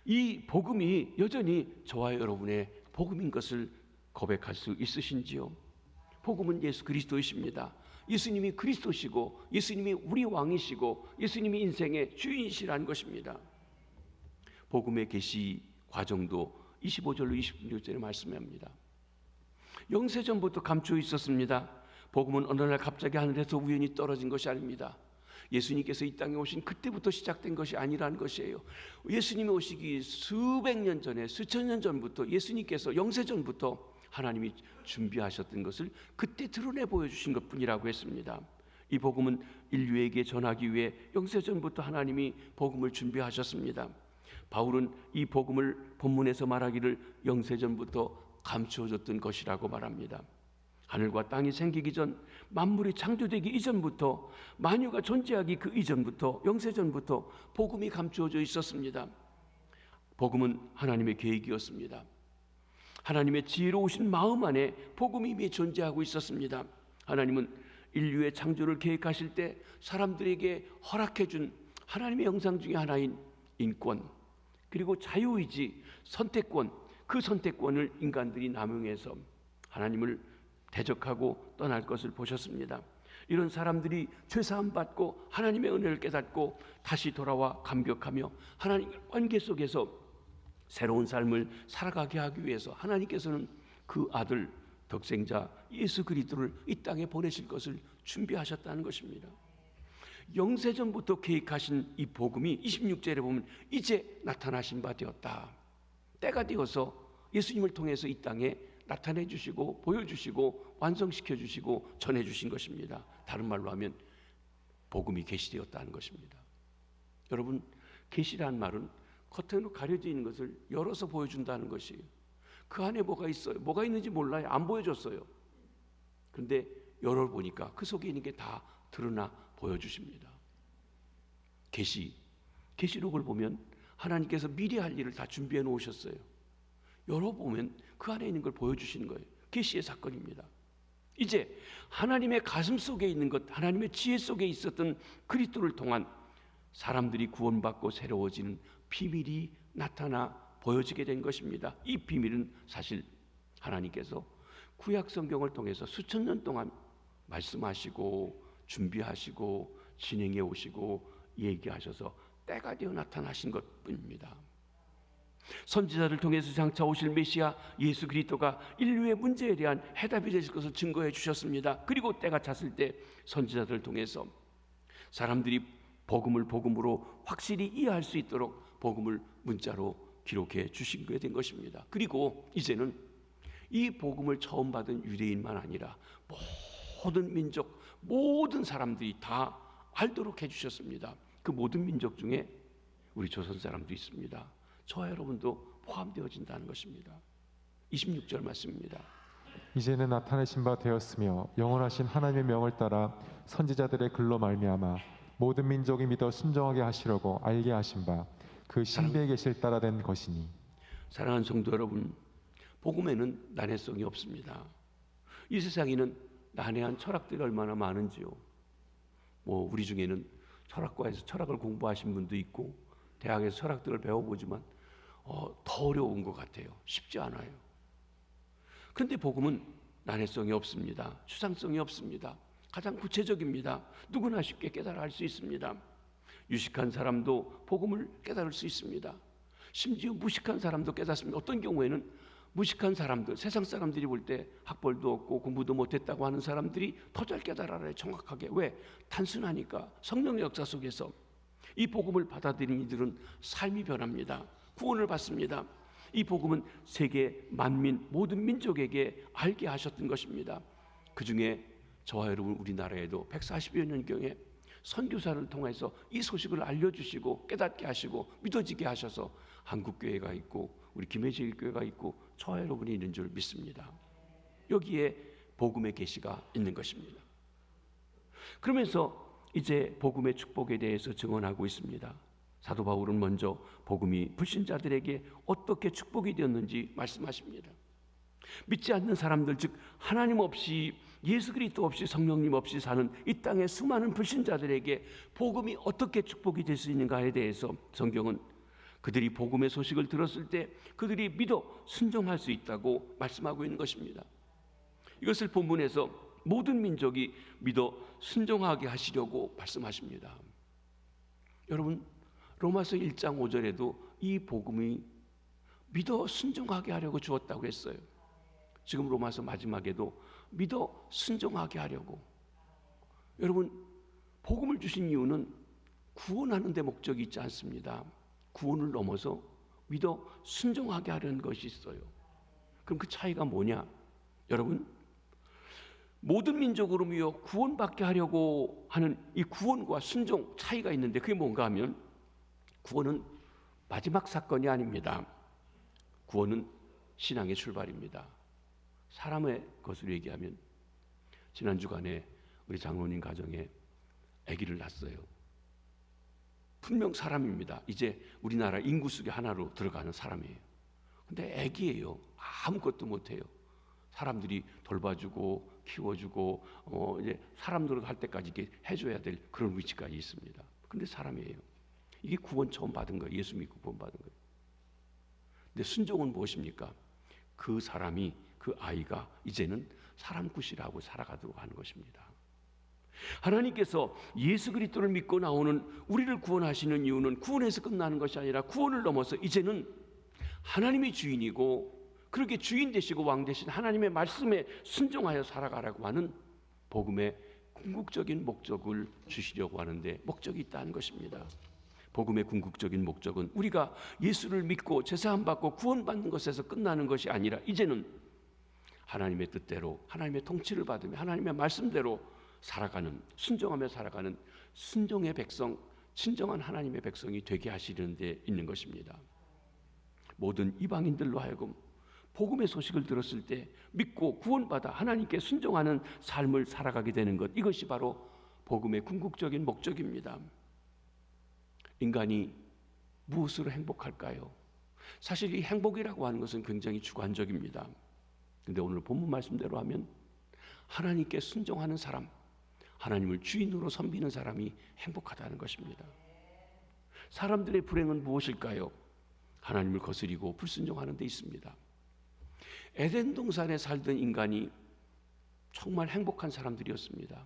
이 복음이 여전히 저와 여러분의 복음인 것을 고백할 수 있으신지요? 복음은 예수 그리스도이십니다. 예수님이 그리스도시고 예수님이 우리 왕이시고 예수님이 인생의 주인이시라는 것입니다. 복음의 계시 과정도 25절로 26절에 말씀합니다. 영세전부터 감추어 있었습니다. 복음은 어느 날 갑자기 하늘에서 우연히 떨어진 것이 아닙니다. 예수님께서 이 땅에 오신 그때부터 시작된 것이 아니라는 것이에요. 예수님이 오시기 수백 년 전에, 수천 년 전부터, 예수님께서 영세전부터 하나님이 준비하셨던 것을 그때 드러내 보여주신 것뿐이라고 했습니다. 이 복음은 인류에게 전하기 위해 영세전부터 하나님이 복음을 준비하셨습니다. 바울은 이 복음을 본문에서 말하기를 영세전부터 감추어졌던 것이라고 말합니다. 하늘과 땅이 생기기 전, 만물이 창조되기 이전부터, 만유가 존재하기 그 이전부터, 영세전부터 복음이 감추어져 있었습니다. 복음은 하나님의 계획이었습니다. 하나님의 지혜로우신 마음 안에 복음이 이미 존재하고 있었습니다. 하나님은 인류의 창조를 계획하실 때 사람들에게 허락해 준 하나님의 형상 중에 하나인 인권, 그리고 자유의지, 선택권, 그 선택권을 인간들이 남용해서 하나님을 대적하고 떠날 것을 보셨습니다. 이런 사람들이 죄사함 받고 하나님의 은혜를 깨닫고 다시 돌아와 감격하며 하나님과 관계 속에서 새로운 삶을 살아가게 하기 위해서 하나님께서는 그 아들 독생자 예수 그리스도를 이 땅에 보내실 것을 준비하셨다는 것입니다. 영세전부터 계획하신 이 복음이 26절에 보면 이제 나타나신 바 되었다. 때가 되어서 예수님을 통해서 이 땅에 나타내 주시고 보여주시고 완성시켜 주시고 전해 주신 것입니다. 다른 말로 하면 복음이 계시되었다는 것입니다. 여러분, 계시라는 말은 겉으로 가려져 있는 것을 열어서 보여준다는 것이에요. 그 안에 뭐가 있어요? 뭐가 있는지 몰라요. 안 보여줬어요. 그런데 열어보니까 그 속에 있는 게 다 드러나 보여주십니다. 계시록을 보면 하나님께서 미리 할 일을 다 준비해 놓으셨어요. 열어보면 그 안에 있는 걸 보여주시는 거예요. 계시의 사건입니다. 이제 하나님의 가슴 속에 있는 것, 하나님의 지혜 속에 있었던 그리스도를 통한 사람들이 구원받고 새로워지는 비밀이 나타나 보여지게 된 것입니다. 이 비밀은 사실 하나님께서 구약 성경을 통해서 수천 년 동안 말씀하시고 준비하시고 진행해 오시고 얘기하셔서 때가 되어 나타나신 것뿐입니다. 선지자를 통해서 장차 오실 메시아 예수 그리스도가 인류의 문제에 대한 해답이 되실 것을 증거해 주셨습니다. 그리고 때가 찼을 때 선지자들을 통해서 사람들이 복음을 복음으로 확실히 이해할 수 있도록 복음을 문자로 기록해 주신 게 된 것입니다. 그리고 이제는 이 복음을 처음 받은 유대인만 아니라 모든 민족, 모든 사람들이 다 알도록 해주셨습니다. 그 모든 민족 중에 우리 조선 사람도 있습니다. 저와 여러분도 포함되어진다는 것입니다. 26절 말씀입니다. 이제는 나타내신 바 되었으며 영원하신 하나님의 명을 따라 선지자들의 글로 말미암아 모든 민족이 믿어 순종하게 하시려고 알게 하신 바 그 신비의 계시를 따라 된 것이니. 사랑하는 성도 여러분, 복음에는 난해성이 없습니다. 이 세상에는 난해한 철학들이 얼마나 많은지요. 우리 중에는 철학과에서 철학을 공부하신 분도 있고 대학에서 철학들을 배워보지만 더 어려운 것 같아요. 쉽지 않아요. 그런데 복음은 난해성이 없습니다. 추상성이 없습니다. 가장 구체적입니다. 누구나 쉽게 깨달아 알 수 있습니다. 유식한 사람도 복음을 깨달을 수 있습니다. 심지어 무식한 사람도 깨닫습니다. 어떤 경우에는 무식한 사람들, 세상 사람들이 볼 때 학벌도 없고 공부도 못했다고 하는 사람들이 더 잘 깨달아라, 정확하게. 왜? 단순하니까. 성령의 역사 속에서 이 복음을 받아들인 이들은 삶이 변합니다. 구원을 받습니다. 이 복음은 세계 만민, 모든 민족에게 알게 하셨던 것입니다. 그 중에 저와 여러분 우리나라에도 140여 년경에 선교사를 통해서 이 소식을 알려주시고 깨닫게 하시고 믿어지게 하셔서 한국교회가 있고 우리 김해질 교회가 있고 저와 여러분이 있는 줄 믿습니다. 여기에 복음의 계시가 있는 것입니다. 그러면서 이제 복음의 축복에 대해서 증언하고 있습니다. 사도 바울은 먼저 복음이 불신자들에게 어떻게 축복이 되었는지 말씀하십니다. 믿지 않는 사람들, 즉 하나님 없이, 예수 그리스도 없이, 성령님 없이 사는 이 땅의 수많은 불신자들에게 복음이 어떻게 축복이 될 수 있는가에 대해서 성경은 그들이 복음의 소식을 들었을 때 그들이 믿어 순종할 수 있다고 말씀하고 있는 것입니다. 이것을 본문에서 모든 민족이 믿어 순종하게 하시려고 말씀하십니다. 여러분, 로마서 1장 5절에도 이 복음이 믿어 순종하게 하려고 주었다고 했어요. 지금 로마서 마지막에도 믿어 순종하게 하려고. 여러분, 복음을 주신 이유는 구원하는 데 목적이 있지 않습니다. 구원을 넘어서 믿어 순종하게 하려는 것이 있어요. 그럼 그 차이가 뭐냐? 여러분, 모든 민족으로 모여 구원받게 하려고 하는 이 구원과 순종 차이가 있는데 그게 뭔가 하면 구원은 마지막 사건이 아닙니다. 구원은 신앙의 출발입니다. 사람의 것으로 얘기하면 지난 주간에 우리 장로님 가정에 아기를 낳았어요. 분명 사람입니다. 이제 우리나라 인구 속에 하나로 들어가는 사람이에요. 근데 아기예요. 아무것도 못해요. 사람들이 돌봐주고 키워주고 이제 사람들로 할 때까지 이렇게 해줘야 될 그런 위치까지 있습니다. 근데 사람이에요. 이게 구원 처음 받은 거예요. 예수 믿고 구원 받은 거예요. 근데 순종은 무엇입니까? 그 사람이, 그 아이가 이제는 사람 굿이라고 살아가도록 하는 것입니다. 하나님께서 예수 그리스도를 믿고 나오는 우리를 구원하시는 이유는 구원에서 끝나는 것이 아니라 구원을 넘어서 이제는 하나님이 주인이고 그렇게 주인 되시고 왕 되신 하나님의 말씀에 순종하여 살아가라고 하는 복음의 궁극적인 목적을 주시려고 하는데 목적이 있다는 것입니다. 복음의 궁극적인 목적은 우리가 예수를 믿고 제사함 받고 구원받는 것에서 끝나는 것이 아니라 이제는 하나님의 뜻대로 하나님의 통치를 받으며 하나님의 말씀대로 살아가는, 순종하며 살아가는 순종의 백성, 진정한 하나님의 백성이 되게 하시는 데 있는 것입니다. 모든 이방인들로 하여금 복음의 소식을 들었을 때 믿고 구원받아 하나님께 순종하는 삶을 살아가게 되는 것, 이것이 바로 복음의 궁극적인 목적입니다. 인간이 무엇으로 행복할까요? 사실 이 행복이라고 하는 것은 굉장히 주관적입니다. 그런데 오늘 본문 말씀대로 하면 하나님께 순종하는 사람, 하나님을 주인으로 섬기는 사람이 행복하다는 것입니다. 사람들의 불행은 무엇일까요? 하나님을 거스리고 불순종하는 데 있습니다. 에덴 동산에 살던 인간이 정말 행복한 사람들이었습니다.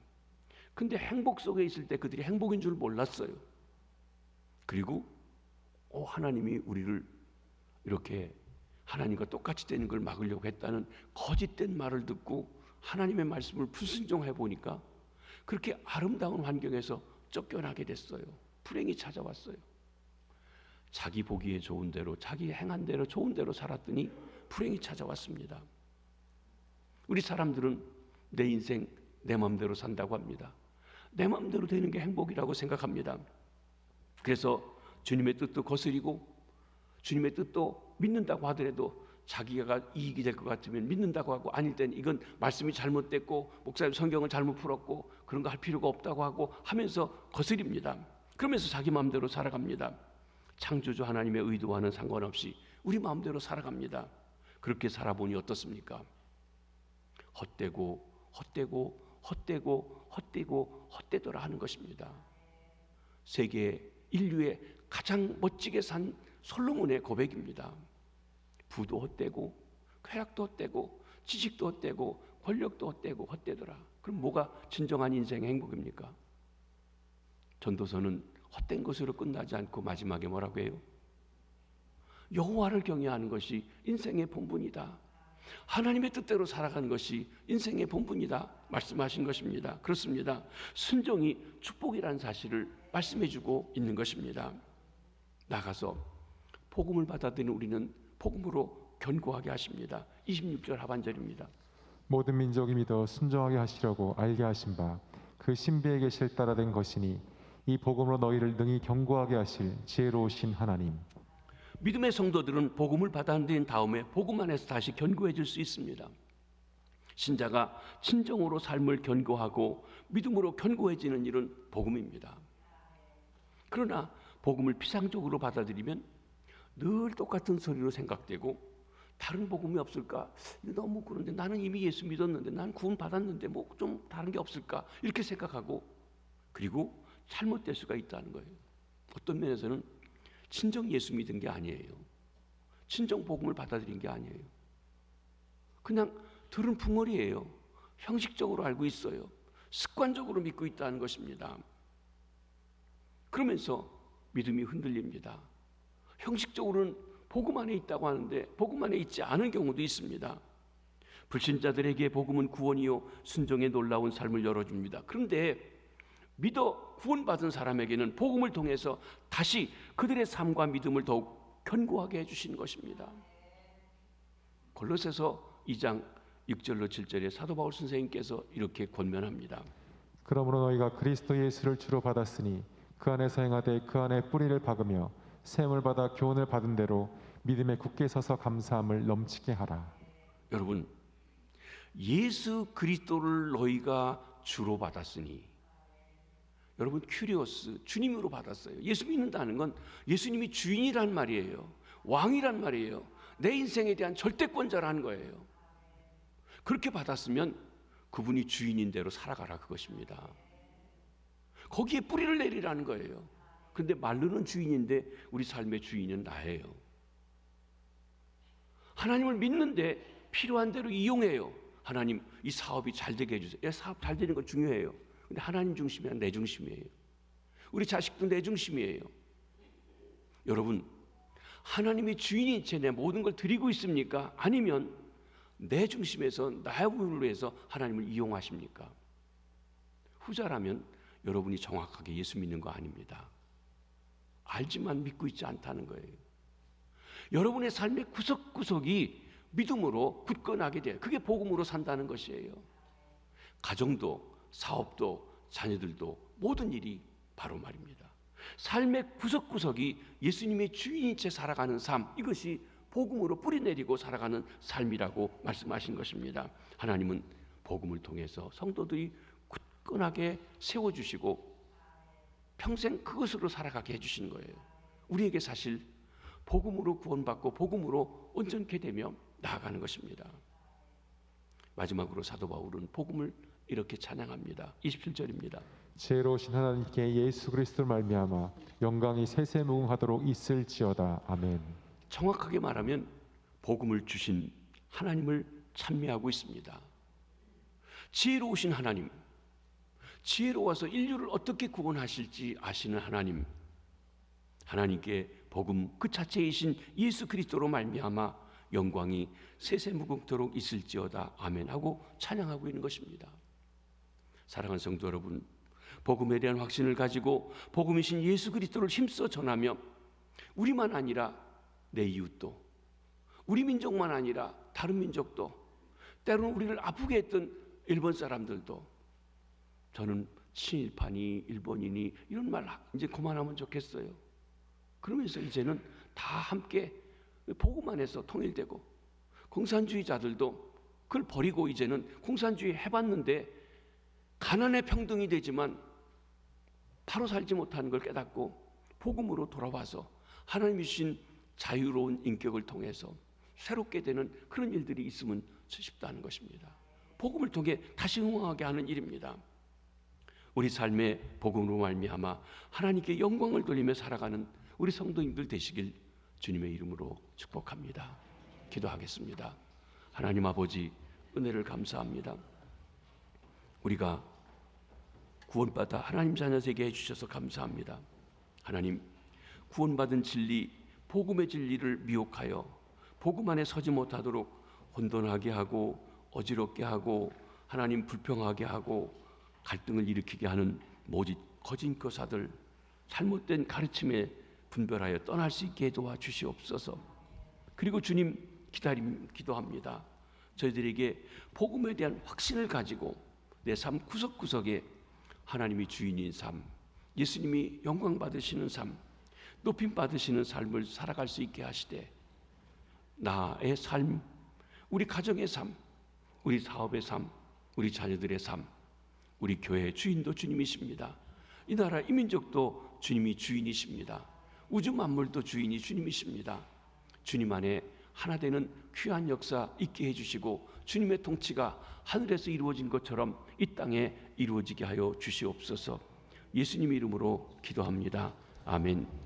근데 행복 속에 있을 때 그들이 행복인 줄 몰랐어요. 그리고 하나님이 우리를 이렇게 하나님과 똑같이 되는 걸 막으려고 했다는 거짓된 말을 듣고 하나님의 말씀을 불순종해 보니까 그렇게 아름다운 환경에서 쫓겨나게 됐어요. 불행이 찾아왔어요. 자기 보기에 좋은 대로, 자기 행한 대로 좋은 대로 살았더니 불행이 찾아왔습니다. 우리 사람들은 내 인생 내 마음대로 산다고 합니다. 내 마음대로 되는 게 행복이라고 생각합니다. 그래서 주님의 뜻도 거스리고 주님의 뜻도 믿는다고 하더라도 자기가 이익이 될 것 같으면 믿는다고 하고 아닐 땐 이건 말씀이 잘못됐고 목사님 성경을 잘못 풀었고 그런 거 할 필요가 없다고 하고 하면서 거스립니다. 그러면서 자기 마음대로 살아갑니다. 창조주 하나님의 의도와는 상관없이 우리 마음대로 살아갑니다. 그렇게 살아보니 어떻습니까? 헛되고 헛되고 헛되고 헛되고 헛되더라 하는 것입니다. 세계 인류의 가장 멋지게 산 솔로몬의 고백입니다. 부도 헛되고 쾌락도 헛되고 지식도 헛되고 권력도 헛되고 헛되더라. 그럼 뭐가 진정한 인생의 행복입니까? 전도서는 헛된 것으로 끝나지 않고 마지막에 뭐라고 해요? 여호와를 경외하는 것이 인생의 본분이다. 하나님의 뜻대로 살아가는 것이 인생의 본분이다 말씀하신 것입니다. 그렇습니다. 순종이 축복이라는 사실을 말씀해주고 있는 것입니다. 나가서 복음을 받아들이는 우리는 복음으로 견고하게 하십니다. 26절 하반절입니다. 모든 민족이 믿어 순종하게 하시려고 알게 하신 바 그 신비의 계시를 따라된 것이니 이 복음으로 너희를 능히 견고하게 하실 지혜로우신 하나님. 믿음의 성도들은 복음을 받아들인 다음에 복음 안에서 다시 견고해질 수 있습니다. 신자가 진정으로 삶을 견고하고 믿음으로 견고해지는 일은 복음입니다. 그러나 복음을 피상적으로 받아들이면 늘 똑같은 소리로 생각되고 다른 복음이 없을까? 너무 그런데 나는 이미 예수 믿었는데 난 구원 받았는데 뭐 좀 다른 게 없을까? 이렇게 생각하고 그리고 잘못될 수가 있다는 거예요. 어떤 면에서는 진정 예수 믿은 게 아니에요. 진정 복음을 받아들인 게 아니에요. 그냥 들은 풍월이에요. 형식적으로 알고 있어요. 습관적으로 믿고 있다는 것입니다. 그러면서 믿음이 흔들립니다. 형식적으로는 복음 안에 있다고 하는데 복음 안에 있지 않은 경우도 있습니다. 불신자들에게 복음은 구원이요 순종의 놀라운 삶을 열어줍니다. 그런데 믿어 구원받은 사람에게는 복음을 통해서 다시 그들의 삶과 믿음을 더욱 견고하게 해주시는 것입니다. 골로새서 2장 6절로 7절에 사도 바울 선생님께서 이렇게 권면합니다. 그러므로 너희가 그리스도 예수를 주로 받았으니 그 안에서 행하되 그 안에 뿌리를 박으며 셈을 받아 교훈을 받은 대로 믿음에 굳게 서서 감사함을 넘치게 하라. 여러분, 예수 그리스도를 너희가 주로 받았으니, 여러분 큐리오스 주님으로 받았어요. 예수 믿는다는 건 예수님이 주인이란 말이에요. 왕이란 말이에요. 내 인생에 대한 절대권자라는 거예요. 그렇게 받았으면 그분이 주인인 대로 살아가라 그것입니다. 거기에 뿌리를 내리라는 거예요. 그런데 말로는 주인인데 우리 삶의 주인은 나예요. 하나님을 믿는데 필요한 대로 이용해요. 하나님 이 사업이 잘 되게 해주세요. 사업 잘 되는 건 중요해요. 근데 하나님 중심이 아니라 내 중심이에요. 우리 자식도 내 중심이에요. 여러분, 하나님이 주인인 채 내 모든 걸 드리고 있습니까? 아니면 내 중심에서 나의 부분을 위해서 하나님을 이용하십니까? 후자라면 여러분이 정확하게 예수 믿는 거 아닙니다. 알지만 믿고 있지 않다는 거예요. 여러분의 삶의 구석구석이 믿음으로 굳건하게 돼요. 그게 복음으로 산다는 것이에요. 가정도 사업도 자녀들도 모든 일이 바로 말입니다. 삶의 구석구석이 예수님의 주인인 채 살아가는 삶, 이것이 복음으로 뿌리내리고 살아가는 삶이라고 말씀하신 것입니다. 하나님은 복음을 통해서 성도들이 굳건하게 세워주시고 평생 그것으로 살아가게 해주시는 거예요. 우리에게 사실 복음으로 구원받고 복음으로 온전케 되며 나아가는 것입니다. 마지막으로 사도 바울은 복음을 이렇게 찬양합니다. 27절입니다. 지혜로우신 하나님께 예수 그리스도를 말미암아 영광이 세세무궁하도록 있을지어다. 아멘. 정확하게 말하면 복음을 주신 하나님을 찬미하고 있습니다. 지혜로우신 하나님, 지혜로워서 인류를 어떻게 구원하실지 아시는 하나님, 하나님께 복음 그 자체이신 예수 그리스도로 말미암아 영광이 세세무궁토록 있을지어다. 아멘 하고 찬양하고 있는 것입니다. 사랑하는 성도 여러분, 복음에 대한 확신을 가지고 복음이신 예수 그리스도를 힘써 전하며 우리만 아니라 내 이웃도, 우리 민족만 아니라 다른 민족도, 때로는 우리를 아프게 했던 일본 사람들도, 저는 친일파니 일본이니 이런 말 이제 그만하면 좋겠어요. 그러면서 이제는 다 함께 복음 안에서 통일되고, 공산주의자들도 그걸 버리고 이제는 공산주의 해봤는데 가난의 평등이 되지만 바로 살지 못하는 걸 깨닫고 복음으로 돌아와서 하나님이 주신 자유로운 인격을 통해서 새롭게 되는 그런 일들이 있으면 싶다는 것입니다. 복음을 통해 다시 흥황하게 하는 일입니다. 우리 삶의 복음으로 말미암아 하나님께 영광을 돌리며 살아가는 우리 성도님들 되시길 주님의 이름으로 축복합니다. 기도하겠습니다. 하나님 아버지, 은혜를 감사합니다. 우리가 구원받아 하나님 자녀 되게 해주셔서 감사합니다. 하나님, 구원받은 진리, 복음의 진리를 미혹하여 복음 안에 서지 못하도록 혼돈하게 하고 어지럽게 하고 하나님 불평하게 하고 갈등을 일으키게 하는 모진 거짓 교사들, 잘못된 가르침에 분별하여 떠날 수 있게 도와주시옵소서. 그리고 주님 기도합니다. 저희들에게 복음에 대한 확신을 가지고 내 삶 구석구석에 하나님이 주인인 삶, 예수님이 영광 받으시는 삶, 높임 받으시는 삶을 살아갈 수 있게 하시되, 나의 삶, 우리 가정의 삶, 우리 사업의 삶, 우리 자녀들의 삶, 우리 교회의 주인도 주님이십니다. 이 나라 이 민족도 주님이 주인이십니다. 우주 만물도 주인이 주님이십니다. 주님 안에 하나 되는 귀한 역사 있게 해주시고 주님의 통치가 하늘에서 이루어진 것처럼 이 땅에 이루어지게 하여 주시옵소서. 예수님 이름으로 기도합니다. 아멘.